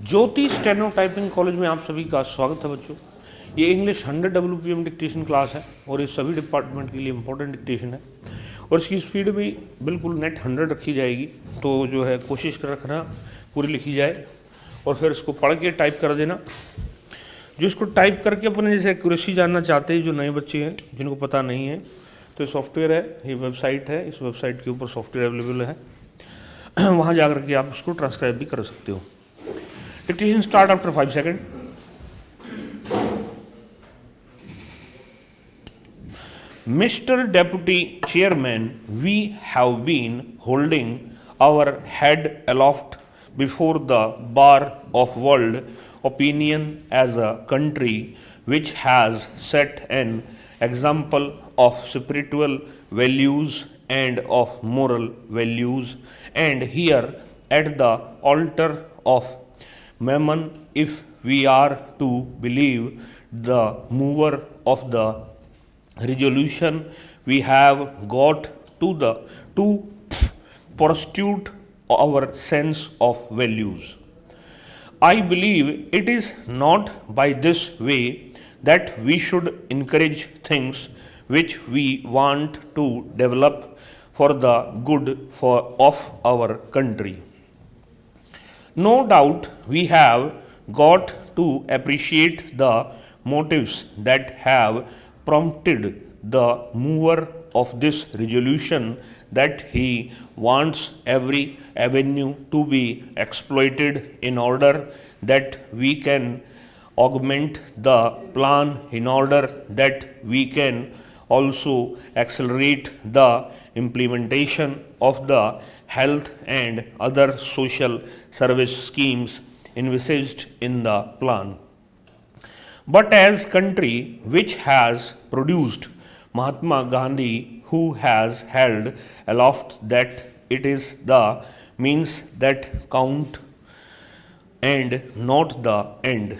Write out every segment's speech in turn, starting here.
ज्योति steno typing college में आप सभी का स्वागत है बच्चों। ये इंग्लिश 100 WPM डिक्टेशन क्लास है और ये सभी डिपार्टमेंट के लिए इम्पोर्टेंट डिक्टेशन है और इसकी स्पीड भी बिल्कुल नेट 100 रखी जाएगी। तो जो है कोशिश कर रखना पूरी लिखी जाए और फिर इसको पढ़ के टाइप कर देना। जो इसको टाइप करके अपने जैसे एक्यूरेसी जानना चाहते हैं, जो नए बच्चे हैं जिनको पता नहीं है, तो ये सॉफ्टवेयर है, ये वेबसाइट है, इस वेबसाइट के ऊपर सॉफ्टवेयर अवेलेबल है, वहाँ जा कर के आप इसको ट्रांसक्राइब भी कर सकते हो। Dictation start after 5 seconds. Mr. Deputy Chairman, we have been holding our head aloft before the bar of world opinion as a country which has set an example of spiritual values and of moral values, and here at the altar of Mammon, if we are to believe the mover of the resolution, we have got to prostitute our sense of values. I believe it is not by this way that we should encourage things which we want to develop for the good of our country. No doubt we have got to appreciate the motives that have prompted the mover of this resolution, that he wants every avenue to be exploited in order that we can augment the plan, in order that we can also accelerate the implementation of the health and other social service schemes envisaged in the plan. But as country which has produced Mahatma Gandhi, who has held aloft that it is the means that count and not the end,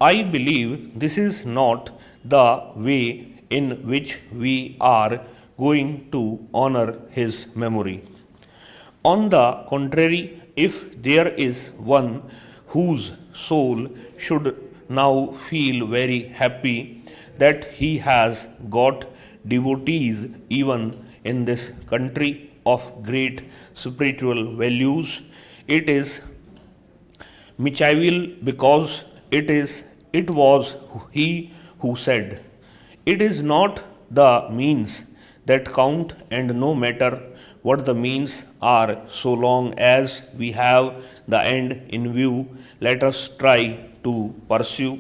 I believe this is not the way in which we are going to honor his memory. On the contrary, if there is one whose soul should now feel very happy that he has got devotees even in this country of great spiritual values, it is Michael, because it was he who said, "It is not the means that count, and no matter what the means are, so long as we have the end in view, let us try to pursue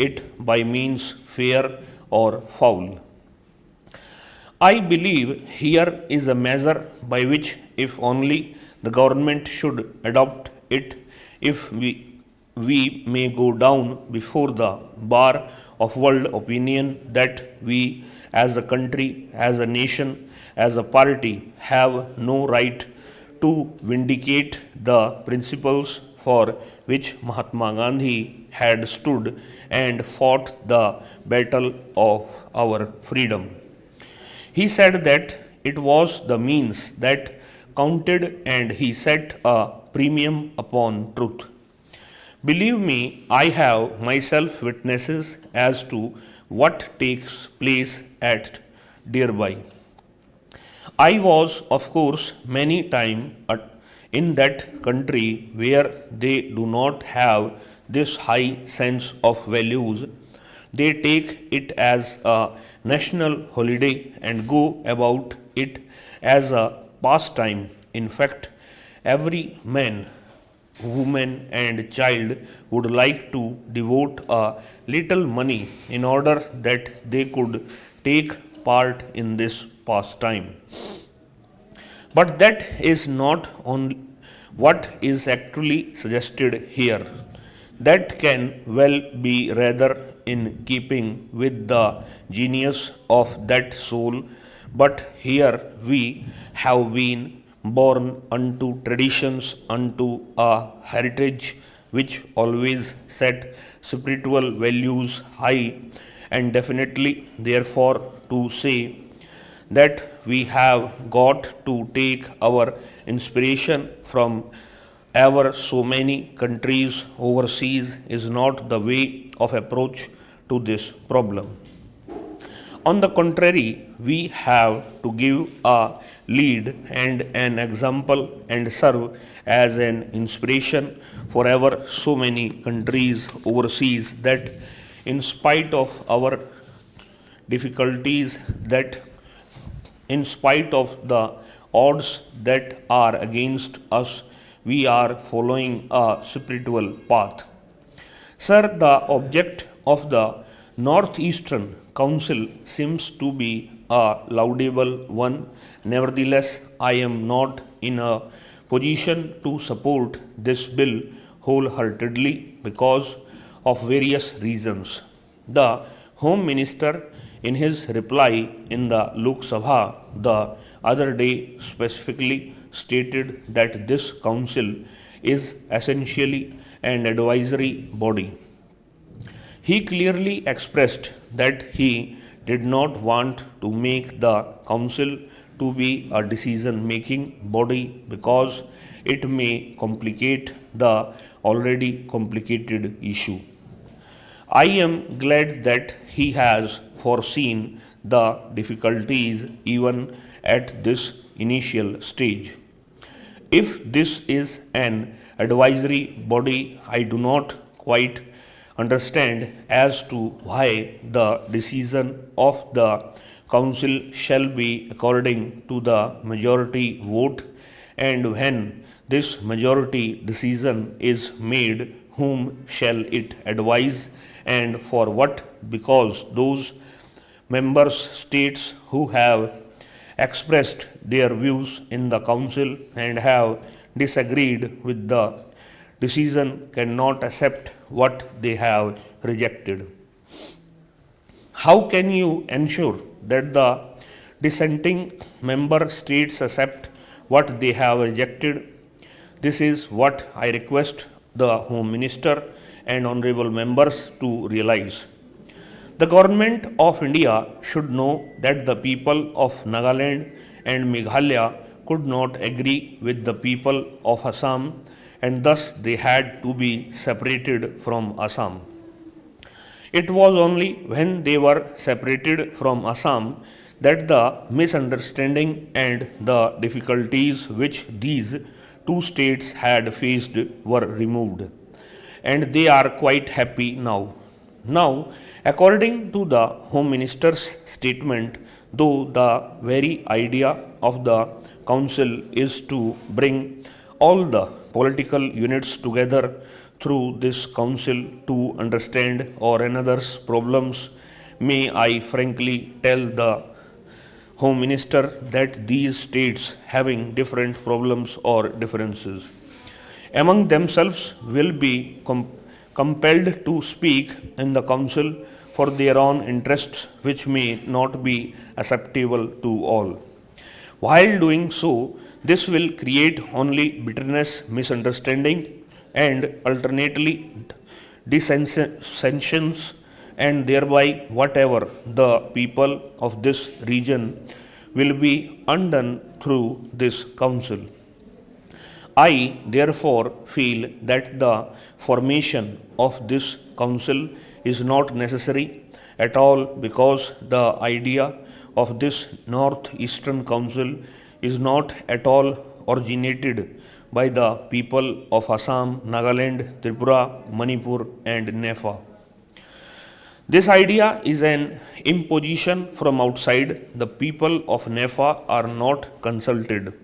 it by means fair or foul." I believe here is a measure by which, if only the government should adopt it, if we may go down before the bar of world opinion, that we as a country, as a nation, as a party have no right to vindicate the principles for which Mahatma Gandhi had stood and fought the battle of our freedom. He said that it was the means that counted, and he set a premium upon truth. Believe me, I have myself witnesses as to what takes place at Dearby. I was, of course, many times in that country where they do not have this high sense of values. They take it as a national holiday and go about it as a pastime. In fact, every man, woman and child would like to devote a little money in order that they could take part in this pastime. But that is not only what is actually suggested here. That can well be rather in keeping with the genius of that soul, but here we have been born unto traditions, unto a heritage which always set spiritual values high, and definitely therefore to say that we have got to take our inspiration from ever so many countries overseas is not the way of approach to this problem. On the contrary, we have to give a lead and an example and serve as an inspiration for ever so many countries overseas that in spite of our difficulties, that in spite of the odds that are against us, we are following a spiritual path. Sir, the object of the Northeastern Council seems to be a laudable one. Nevertheless, I am not in a position to support this bill wholeheartedly because of various reasons. The Home Minister, in his reply in the Lok Sabha the other day, specifically stated that this council is essentially an advisory body. He clearly expressed that he did not want to make the council to be a decision making body because it may complicate the already complicated issue. I am glad that he has foreseen the difficulties even at this initial stage. If this is an advisory body, I do not quite understand as to why the decision of the council shall be according to the majority vote, and when this majority decision is made, whom shall it advise and for what? Because those members states who have expressed their views in the council and have disagreed with the decision cannot accept what they have rejected. How can you ensure that the dissenting member states accept what they have rejected? This is what I request the Home Minister and honorable members to realize. The government of India should know that the people of Nagaland and Meghalaya could not agree with the people of Assam, and thus they had to be separated from Assam. It was only when they were separated from Assam that the misunderstanding and the difficulties which these two states had faced were removed, and they are quite happy now. Now, according to the Home Minister's statement, though the very idea of the Council is to bring all the political units together through this Council to understand or another's problems, may I frankly tell the Home Minister that these states having different problems or differences among themselves will be compelled to speak in the council for their own interests, which may not be acceptable to all. While doing so, this will create only bitterness, misunderstanding, and alternately dissensions, and thereby whatever the people of this region will be undone through this council. I therefore feel that the formation of this council is not necessary at all because the idea of this Northeastern Council is not at all originated by the people of Assam, Nagaland, Tripura, Manipur, and Nepal. This idea is an imposition from outside. The people of Nepal are not consulted.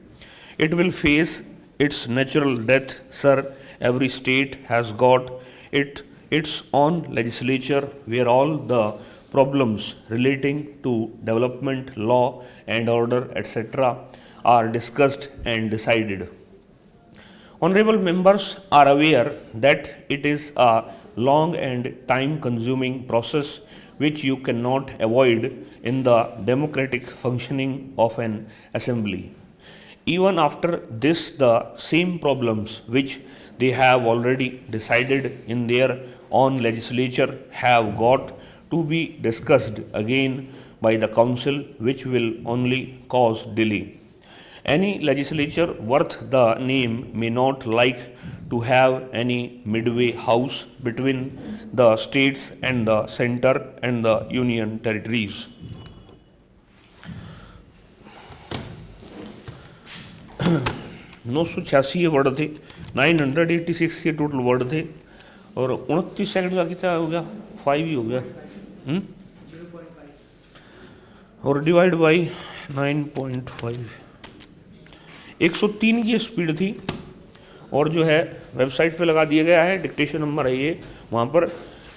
It will face its natural death, sir. Every state has got its own legislature where all the problems relating to development, law and order, etc., are discussed and decided. Honorable members are aware that it is a long and time consuming process which you cannot avoid in the democratic functioning of an assembly. Even after this, the same problems which they have already decided in their own legislature have got to be discussed again by the council, which will only cause delay. Any legislature worth the name may not like to have any midway house between the states and the center and the union territories. नौ सौ छियासी ये word थे, 986 ये total word थे, और 29 second का कितना हो गया, 5 ही हो गया, और डिवाइड बाई 9.5, 103 की स्पीड थी। और जो है वेबसाइट पे लगा दिया गया है, डिक्टेशन नंबर है ये, वहाँ पर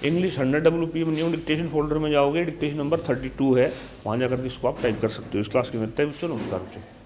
English 100 WPM new dictation folder में जाओगे, डिक्टेशन नंबर 32 है, वहाँ जाकर के इसको आप टाइप कर सकते हो। इस क्लास के मिलते हैं, नमस्कार बच्चों।